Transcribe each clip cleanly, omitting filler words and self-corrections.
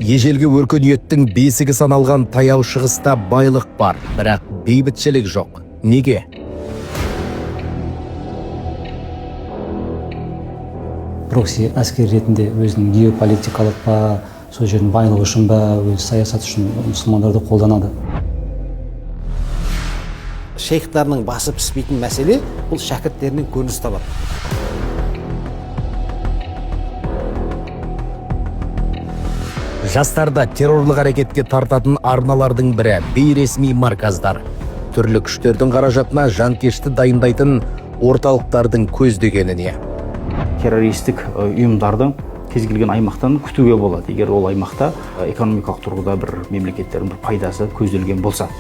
Ежелгі өркениеттің бесігі саналған таяу шығыста байлық бар, бірақ бейбітшілік жоқ. Неге? Прокси әскер ретінде өзінің геополитикалық па, сол жердің байлығы үшін ба, өз саясат үшін мұсылмандарды қолданады. Шейхтарының басы піспейтін мәселе бұл шәкірттерінің көрініс табады. Жастарда террорлық әрекетке тартатын арналардың бірі бейресми марказдар. Түрлі күштердің қаражатына жанкешті дайындайтын орталықтардың көздегеніне. Террористік ұйымдардың кез келген аймақтан күтуге болады, егер ол аймақта экономикалық тұрғыда бір мемлекеттердің бір пайдасы көзделген болса.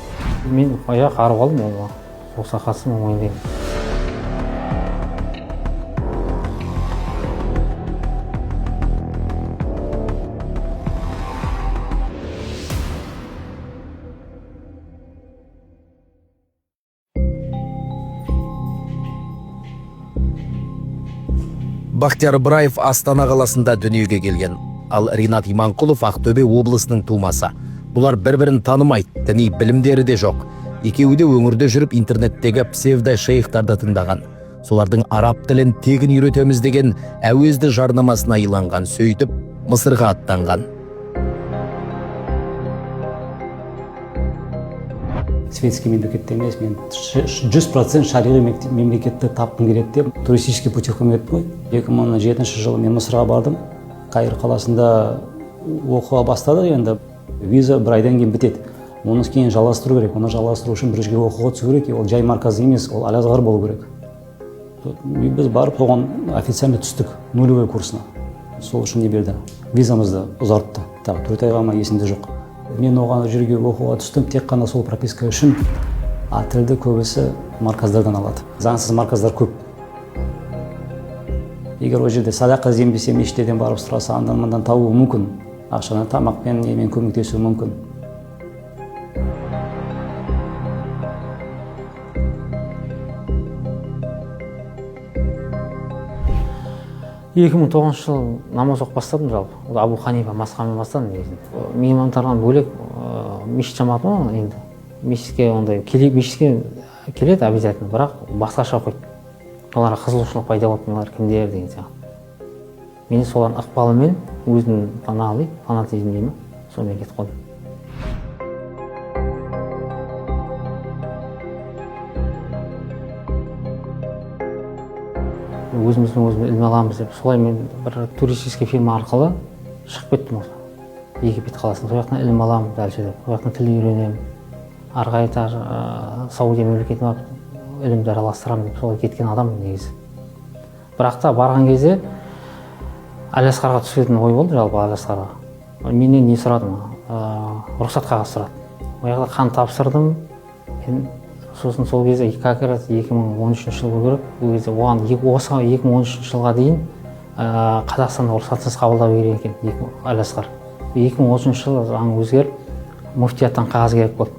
Мен аяқ арып алдым, ол соғысқа қатысым ойындаймын. Бақтияр Ыбыраев Астана қаласында дүниеге келген, ал Ринат Иманқұлов Ақтөбе облысының тумасы. Бұлар бір-бірін танымайды, діни білімдері де жоқ. Екеуі де өңірде жүріп интернеттегі псевдо шейхтарды тыңдаған. Солардың араб тілін тегін үйретеміз деген әуезді жарнамасына иланған, сөйтіп Мысырға аттанған. Светский мемлекетте емес, мен 100% шариғи мемлекетті тапқым келеді деп туристический путевкам кетті ғой. 2007 жылы мен Мысырға бардым. Каир қаласында оқуға бастадық, енді виза бір айдан кейін бітеді. Оны кейін жалғастыру керек. Оны жалғастыру үшін бір жерге оқуға түсу керек. Ол жай марказ емес, ол Ал-Азғар болу керек. Біз барып оған официально түстік, нулевой курсына. Сол үшін не берді? Визамызды ұзартты. Тағы 4 айға ма есімде жоқ. Мен оған жерге оқуға түстім, тек қана сол прописка үшін. Тілді көбісі марказдардан алады. Заңсыз марказдар көп. Егер ол жерде садақа ізденбесе, мешіттерден барып сұраса, андан-мындан табуы мүмкін. Ақшаны тамақпен, немен көмектесуі мүмкін. Екі 2009 жыл намаз оқып бастадым жалпы. Ол Абу Ханифа мазхабымен бастадым негізінде. Мен имамдардан бөлек мешіт жамағаты ғой енді. Мешітке ондай мешітке келеді обязательно, бірақ басқаша оқиды. Оларға қызығушылық пайда болып, олар кімдер деген сияқты. Мен солардың ықпалымен өзім фанатизм деймін, сонымен кетіп қалдым. Өзіміздің ілім аламыз деп, солай мен бір туристический фирма арқылы шығып кеттім осы. Египет қаласында, сол жақтан ілім аламын дәлше деп, сол жақтан тіл үйренемін. Ары қарай Саудия мемлекетіне барып ілімді араластырамын деп, солай кеткен адаммын негізі. Бірақ та барған кезде Ал-Асқарға түсетін ой болды, жалпы Ал-Асқарға. Менен не сұрадым? Рұқсат қағаз сұрады. Ол жақта қан тапсырдым. Сосын сол кезде как раз 2013 жылғы көріп, ол кезде оған 2013 жылға дейін Қазақстанда рұқсатсыз қабылдау керек екен Ал-Асқар. 2013 жылы заң өзгеріп, муфтияттан қағаз керек болды.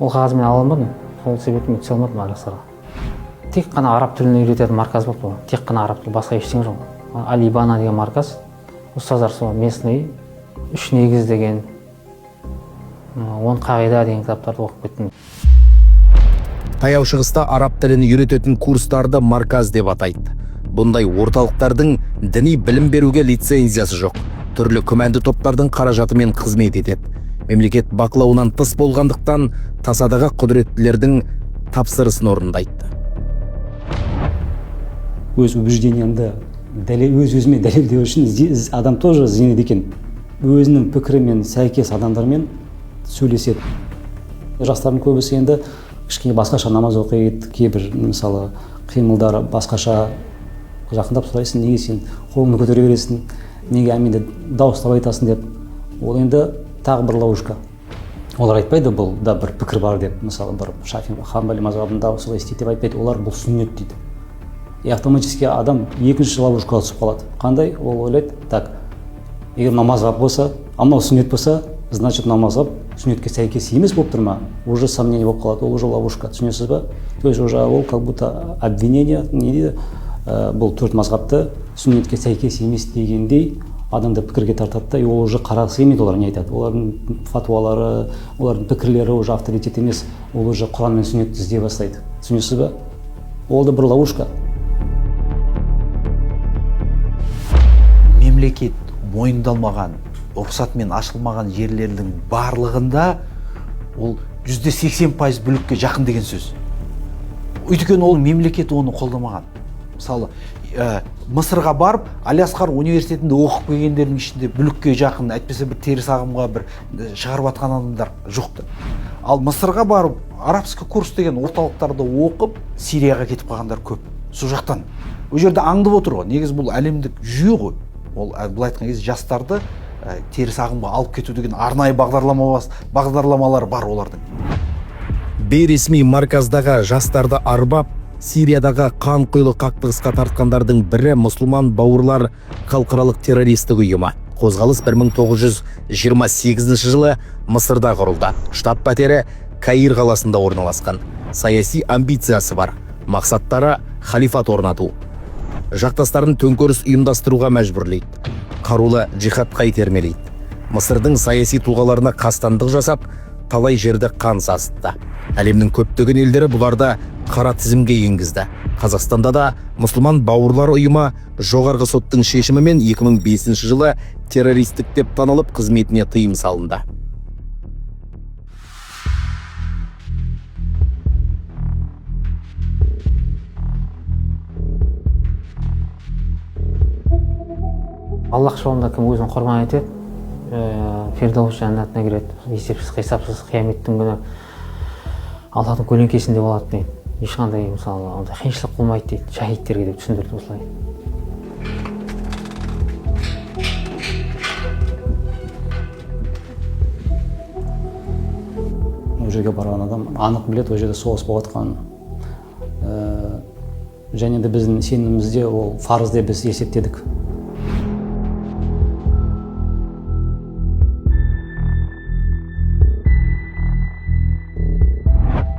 Ол қағазды мен ала алмадым, сол себептен түсе алмадым Ал-Асқарға. Тек қана араб тілін үйрететін марказ болды ол. Тек қана араб тілі, басқа ештеңе жоқ. Алибана деген марказ. Ұстаздар сол местный, 3 негіз деген, 10 қағида деген кітаптарды оқып кеттім. Таяу шығыста араб тілін үйрететін курстарды марказ деп атайды. Бұндай орталықтардың діни білім беруге лицензиясы жоқ. Түрлі күмәнді топтардың қаражатымен қызмет етеді. Мемлекет бақылауынан тыс болғандықтан тасадағы құдіреттілердің тапсырысын орындайды. Өз убеждениемді өз-өзіме дәлелдеу үшін адам тоже зейнет екен. Өзінің пікірімен сәйкес адамдармен сөйлеседі. Жастардың көбісі енді кішкене басқаша намаз оқиды, кейбір мысалы қимылдары басқаша. Жақындап сұрайсың, неге сен қолыңды көтере бересің, неге әминді дауыстап айтасың деп. Ол енді тағы бір ловушка. Олар айтпайды, бұл да бір пікір бар деп. Мысалы бір Шафи Ханбали мазхабында солай істейді деп айтпайды, олар бұл сүннет дейді. И автоматически адам екінші ловушкаға түсіп қалады. Қандай? Ол ойлайды, так, егер намазға болса, мынау сүннет болса, значит намазға сүннетке сәйкес емес болып тұр ма? Уже сомнение болып қалады, ол уже ловушка, түсінесіз ба? То есть уже ол как будто обвинение, не дейді, бұл төрт мазхабты сүннетке сәйкес емес дегендей адамды пікірге тартады да, и ол уже қарағысы келмейді олар не айтады. Олардың фатуалары, олардың пікірлері уже авторитет емес, ол уже Құран мен сүннетті іздей бастайды. Түсінесіз ба? Ол да бір ловушка. Мемлекет мойындалмаған, рұқсатымен ашылмаған жерлердің барлығында ол 80% бүлікке жақын деген сөз. Өйткені ол мемлекет оны қолдамаған. Мысалы, Мысырға барып, Алиасқар университетінде оқып келгендердің ішінде бүлікке жақын, әйтпесе бір теріс ағымға бір шығарып атқан адамдар жоқты. Ал Мысырға барып, арабский курс деген орталықтарда оқып, Сирияға кетіп қалғандар көп. Сол жақтан. Ол жерде аңдып отыр ғой. Негізі бұл әлемдік жүйе ғой. Ол былай айтқан кезде жастарды теріс ағымға алып кету деген арнайы бағдарламалар бар олардың. Бейресми марказдағы жастарды арбап, Сириядағы қан құйлы қақтығысқа тартқандардың бірі мұсылман бауырлар халықаралық террористік ұйымы. Қозғалыс 1928 жылы Мысырда құрылды. Штаб-пәтері Каир қаласында орналасқан. Саяси амбициясы бар. Мақсаттары халифат орнату. Жақтастарын төңкеріс ұйымдастыруға мәжбүрлейді. Қарулы джихадқа итермелейді. Мысырдың саяси тұлғаларына қастандық жасап, талай жерді қан сасытты. Әлемнің көптеген елдері бұларда қара тізімге енгізді. Қазақстанда да мұсылман бауырлар ұйымы жоғарғы соттың шешімімен 2005 жылы террористік деп танылып, қызметіне тыйым салынды. Аллах жолында кім өзін құрбан етеді, Фирдаус жәннатына кіреді. Есепсіз қисапсыз қияметтің күні Аллахтың көлеңкесінде болады дейді. Ешқандай мысалы ондай қиыншылық болмайды дейді шахидтерге деп түсіндірді осылай. Ол жерге барған адам анық біледі, ол жерде соғыс болып жатқанын. Және де біздің сенімімізде ол фарыз деп біз есептедік.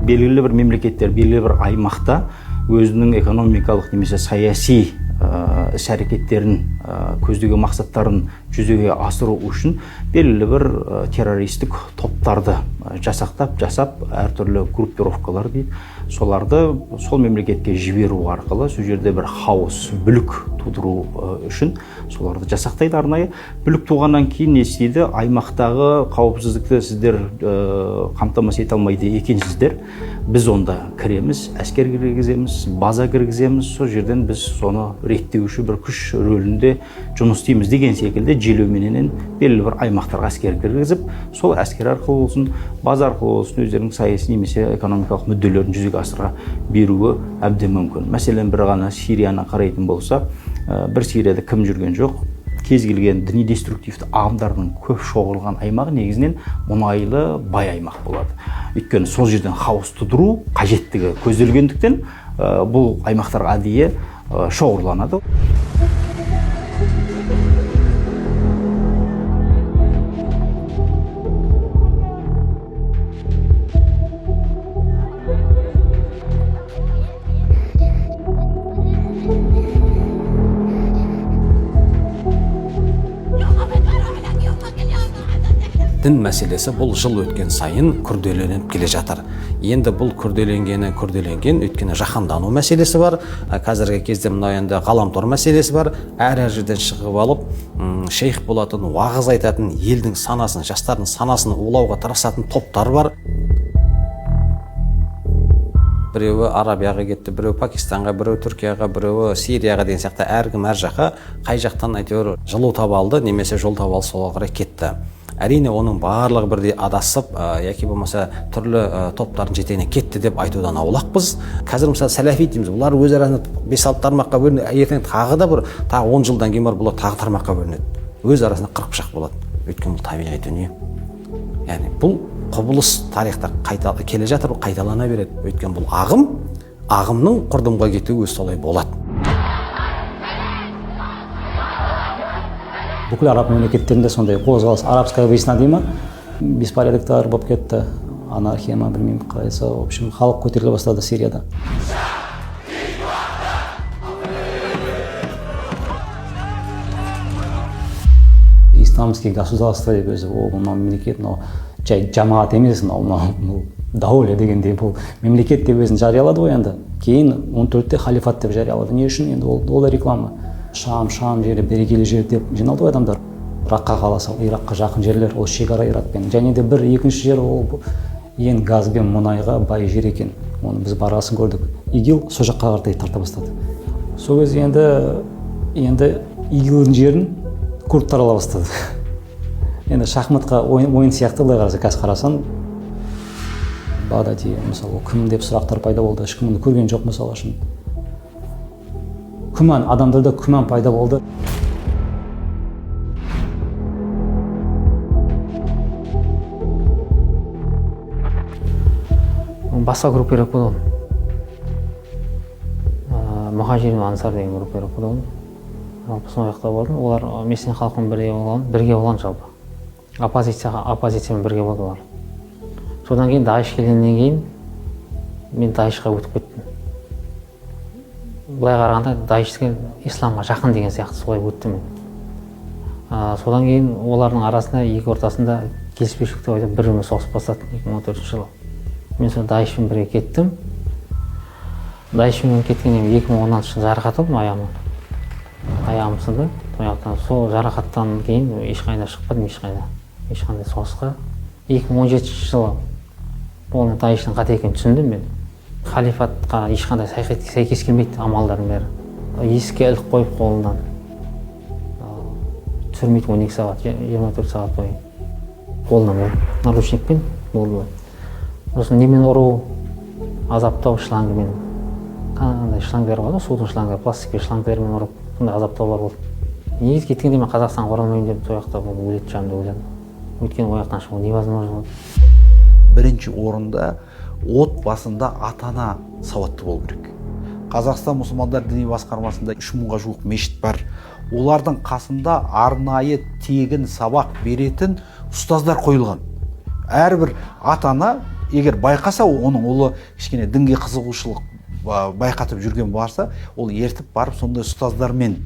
Белгілі бір мемлекеттер, белгілі бір аймақта өзінің экономикалық немесе саяси іс-әрекеттерін, көздеген мақсаттарын жүзеге асыру үшін белгілі бір террористік топтарды жасап, әртүрлі группировкалар дейді, соларды сол мемлекетке жіберу арқылы сол жерде бір хаос, бүлік тудыру үшін соларды жасақтайды арнайы. Бүлік туғаннан кейін не істейді? Аймақтағы қауіпсіздікті сіздер қамтамасыз ете алмайды екенсіздер. Біз онда кіреміз, әскер кіргіземіз, база кіргіземіз, сол жерден біз соны реттеуші бір күш рөлінде жұмыс істейміз деген секілді желеуменен белгілі бір аймақтарға әскер кіргізіп, сол әскер арқылы болсын, база арқылы болсын, өздерінің саяси немесе экономикалық мүдделерін жүзеге асыра беруі әбден мүмкін. Мәселен, бір ғана Сирияны қарайтын болса, бір Сирияда кім жүрген жоқ, кез келген діни деструктивті ағымдардың көп шоғырылған аймағы негізінен мұнайлы бай аймақ болады. Өйткені сол жерден хаос тудыру қажеттігі көзделгендіктен бұл аймақтар әдейі шоғырланады. Дін мәселесі бұл жыл өткен сайын күрделеніп келе жатыр. Енді бұл күрделенген, өйткені жаһандану мәселесі бар. Қазіргі кезде мына енді ғаламтор мәселесі бар. Әр жерден шығып алып, шейх болатын, уағыз айтатын, елдің санасын, жастардың санасын улауға тырысатын топтар бар. Біреуі Арабияға кетті, біреуі Пакистанға, біреуі Түркияға, біреуі Сирияға деген сияқты әркім әр жаққа қай жақтан әйтеуір жылу таба алды, немесе жол таба алды, солға қарай кетті. Әрине оның барлығы бірдей адасып, яки болмаса түрлі топтардың жетегіне кетті деп айтудан аулақпыз. Қазір мысалы сәләфи дейміз, бұлар өз арасында 5-6 тармаққа бөлінеді, ертең тағы 10 жылдан кейін бұлар тағы тармаққа бөлінеді. Өз арасында 40 пышақ болады. Өйткені бұл табиғи дүние. Яғни бұл құбылыс тарихта келе жатыр, қайталана береді. Өйткені бұл ағымның құрдымға кетуі өз солай болады. Бүкіл араб мемлекеттерінде сондай қозғалыс, арабская весна дейма, беспорядоктар болып кетті, анархия ма, білмеймін қалайса, в общем, халық көтеріле бастады Сирияда. исламский государство деп өзі ол мынау мемлекет мынау жай жамаат емес мынау дауле дегендей бұл мемлекет деп өзін жариялады ғой енді кейін 14-те халифат деп жариялады. Не үшін енді ол да реклама. Шам жері берекелі жер деп жиналды ғой адамдар. Иракқа қаласы, Иракқа жақын жерлер, ол шекара Иракпен. Және де бір екінші жер ол ең газ бен мұнайға бай жер екен. Оны біз барасын көрдік. ИГИЛ сол жаққа қарай тарта бастады. Сол кезде енді ИГИЛдің жерін курдтар ала бастады. Енді шахматқа ойын сияқты былай қараса, қазір қарасаң Бағдади мысалы кім деп сұрақтар пайда болды. Ешкім оны көрген жоқ мысалы үшін. Күмән, адамдарда күмән пайда болды. Басқа группировка болды. Мұхажирин ансар деген группировка болды. Жалпы сол жақта болды. Олар Мессин халқымен бірге болған жалпы. Оппозициямен бірге болды олар. Содан кейін Даиш келгеннен кейін мен Даишқа өтіп кеттім. Былай қарағанда Даишке исламға жақын деген сияқты солай өттім мен. Содан кейін олардың арасында екі ортасында келіспеушілік ойда бір-бірімен соғысып бастады 2014 жылы. Мен сол Даишпен бірге кеттім. Даишпен кеткеннен 2016 жылы жарақат алдым аяғым сынды. Сол жарақаттан кейін ешқайда шықпадым, ешқандай соғысқа. 2017 жылы ол Даиштің қате екенін түсіндім мен. Халифатқа ешқандай сәйкес келмейді амалдардың бәрі. Есікке іліп қойып қолынан түсірмейді 12 сағат, 24 сағат бойы. Қолынан наручникпен болды. Сосын немен ұру, азаптау шлангымен. Қандай шлангтар бар, судың шлангтары, пластикпен шлангтармен ұрып, сондай азаптаулар болды. Негізі кеткенде мен Қазақстанға оралмайын деп сол жақта өлетін жанымды ойладым. Өйткені ол жақтан шығу невозможно болды. Бірінші орында отбасында ата-ана сауатты болу керек. Қазақстан мұсылмандар діни басқармасында 3000-ға жуық мешіт бар. Олардың қасында арнайы тегін сабақ беретін ұстаздар қойылған. Әрбір ата-ана егер байқаса, оның ұлы кішкене дінге қызығушылық байқатып жүрген барса, ол ертіп барып сондай ұстаздармен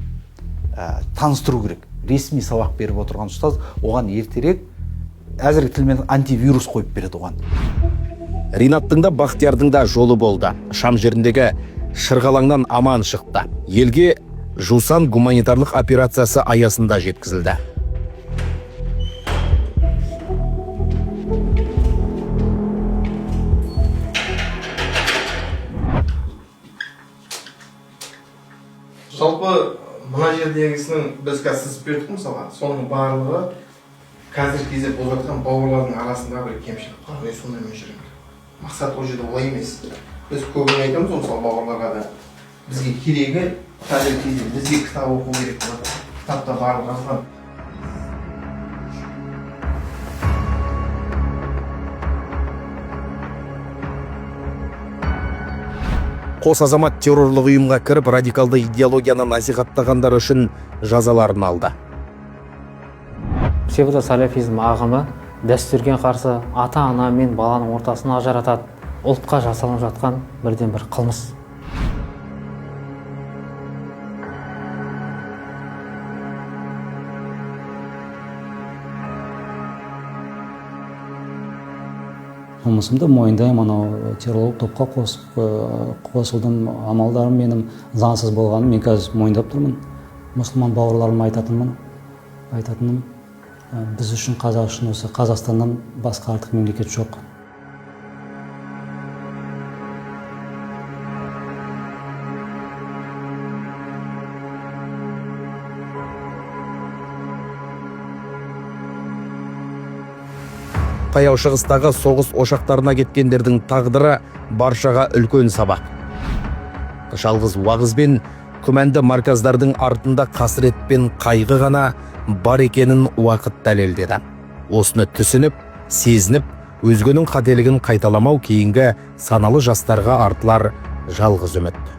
таныстыру керек. Ресми сабақ беріп отырған ұстаз оған ертерек әзіргі тілмен антивирус қойып береді оған. Ринаттың да Бақтиярдың да жолы болды. Шам жеріндегі шырғалаңнан аман шықты. Елге Жусан гуманитарлық операциясы аясында жеткізілді. Жалпы мына жердегісінің біз қазір сызып бердік мысалға, соның барлығы қазір кезде болып жатқан бауырлардың арасында бір кемшілік бар. Мен сонымен жүремін. Мақсат ол жерде олай емес. Біз көбіне айтамыз мысалы бауырларға да бізге керегі қазіргі кезде бізге кітап оқу керек болады. Кітапта барлығы жазылған. Қос азамат террорлық ұйымға кіріп радикалды идеологияны насихаттағандар үшін жазаларын алды. Псевдосалафизм ағымы дәстүрге қарсы ата-ана мен баланың ортасын ажыратады. Ұлтқа жасалып жатқан бірден бір қылмыс. Қылмысымды мойындаймын, анау террорлық топқа қосылдым, амалдарым менің заңсыз болғанын мен қазір мойындап тұрмын. Мұсылман бауырларыма айтатыным, біз үшін қазақ үшін осы Қазақстаннан басқа артық мемлекет жоқ. Таяу шығыстағы соғыс ошақтарына кеткендердің тағдыры баршаға үлкен сабақ. Жалғыз уағыз бен күмәнді марказдардың артында қасірет пен қайғы ғана бар екенін уақыт дәлелдеді. Осыны түсініп, сезініп, өзгенің қателігін қайталамау кейінгі саналы жастарға артылар жалғыз үміт.